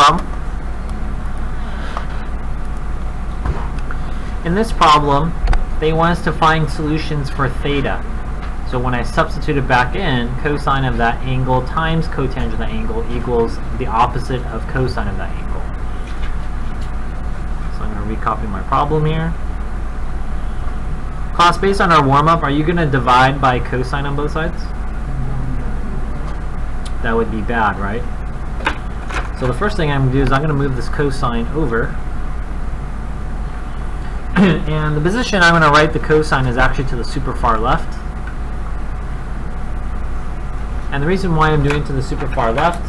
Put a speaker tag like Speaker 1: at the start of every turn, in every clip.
Speaker 1: problem? In this problem, they want us to find solutions for theta. So when I substitute it back in, cosine of that angle times cotangent of that angle equals the opposite of cosine of that angle. So I'm going to recopy my problem here. Class, based on our warm-up, are you going to divide by cosine on both sides? That would be bad, right? So the first thing I'm going to do is I'm going to move this cosine over. And the position I'm going to write the cosine is actually to the super far left. And the reason why I'm doing it to the super far left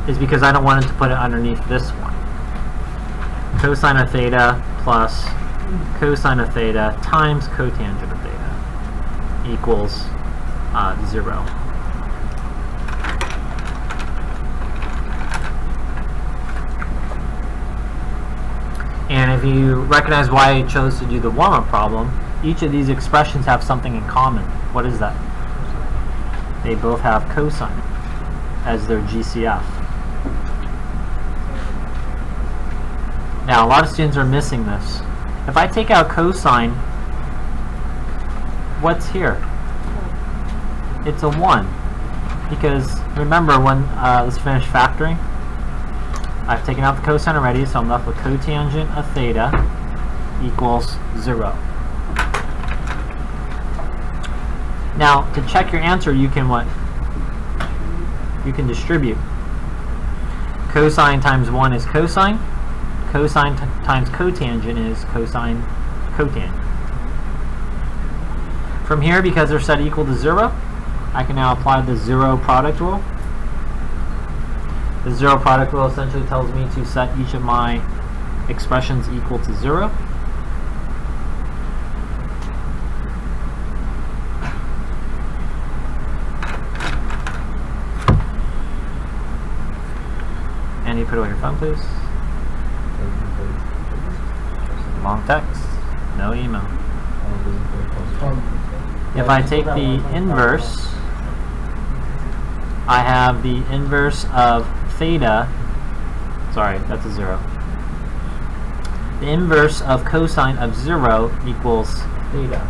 Speaker 1: is because I don't want to put it underneath this one. Cosine of theta plus cosine of theta times cotangent of theta equals 0. And if you recognize why I chose to do the warm-up problem, each of these expressions have something in common. What is that? They both have cosine as their GCF. Now, a lot of students are missing this. If I take out cosine, what's here? It's a 1. Because remember, when let's finish factoring. I've taken out the cosine already, so I'm left with cotangent of theta equals 0. Now, to check your answer, you can what? You can distribute. Cosine times 1 is cosine. Cosine times cotangent is cosine cotangent. From here, because they're set equal to 0, I can now apply the 0 product rule. The 0 product rule essentially tells me to set each of my expressions equal to 0. And you put away your phone, please. Long text, no email. If I take the inverse, I have the inverse of theta. Sorry, that's a 0. The inverse of cosine of 0 equals theta.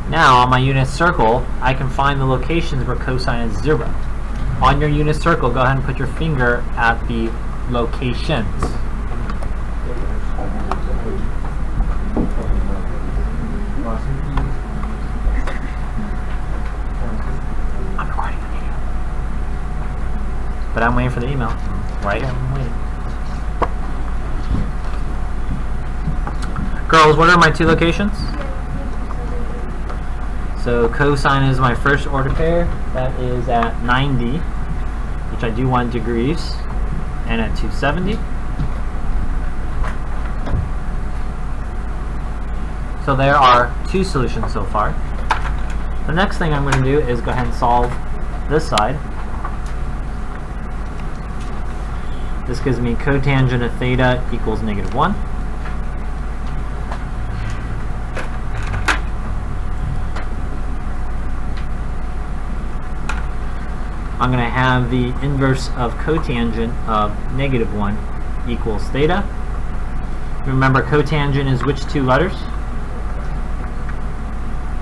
Speaker 1: Now, on my unit circle, I can find the locations where cosine is 0. On your unit circle, go ahead and put your finger at the locations. I'm recording the video. But I'm waiting for the email. Right here, I'm waiting. Girls, what are my 2 locations? So cosine is my first order pair. That is at 90, which I do want degrees, and at 270. So there are 2 solutions so far. The next thing I'm going to do is go ahead and solve this side. This gives me cotangent of theta equals -1. I'm going to have the inverse of cotangent of -1 equals theta. Remember, cotangent is which 2 letters?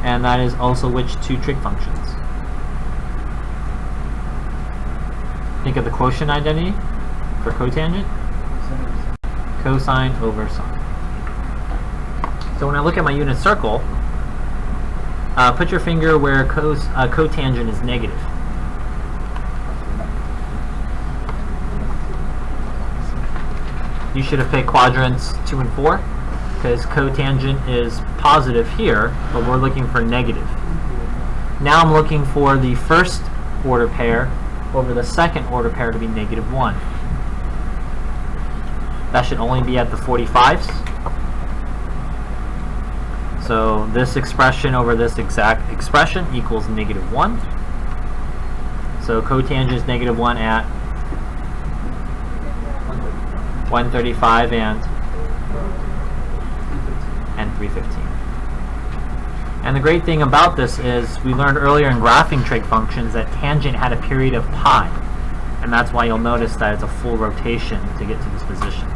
Speaker 1: And that is also which 2 trig functions? Think of the quotient identity for cotangent. Cosine over sine. So when I look at my unit circle, put your finger where cotangent is negative. You should have picked quadrants 2 and 4, because cotangent is positive here, but we're looking for negative. Now I'm looking for the first order pair over the second order pair to be -1. That should only be at the 45s. So this expression over this exact expression equals -1. So cotangent is -1 at 135 and 315. And the great thing about this is we learned earlier in graphing trig functions that tangent had a period of pi. And that's why you'll notice that it's a full rotation to get to this position.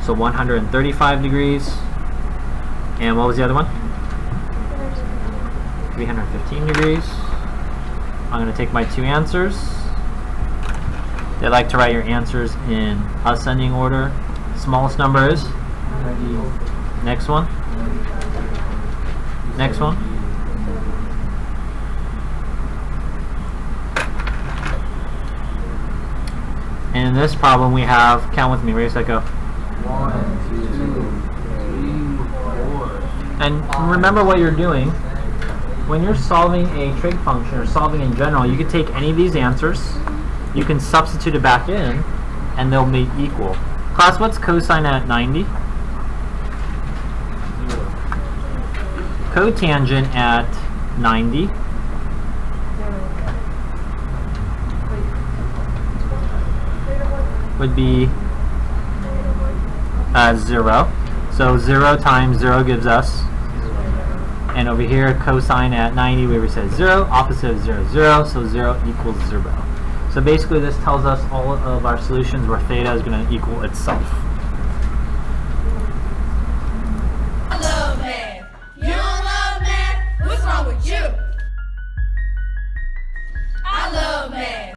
Speaker 1: So 135 degrees. And what was the other one? 315 degrees. I'm going to take my two answers. They like to write your answers in ascending order. Smallest number is? Next one. Next one. And in this problem we have, count with me, ready, set, go.
Speaker 2: 1, 2, 3, 4.
Speaker 1: And remember what you're doing. When you're solving a trig function or solving in general, you can take any of these answers, you can substitute it back in, and they'll be equal. Class, what's cosine at 90? Cotangent at 90 would be 0. So 0 times 0 gives us, and over here cosine at 90 we already said 0, opposite of 0 is 0, so 0 equals 0. So basically this tells us all of our solutions where theta is going to equal itself.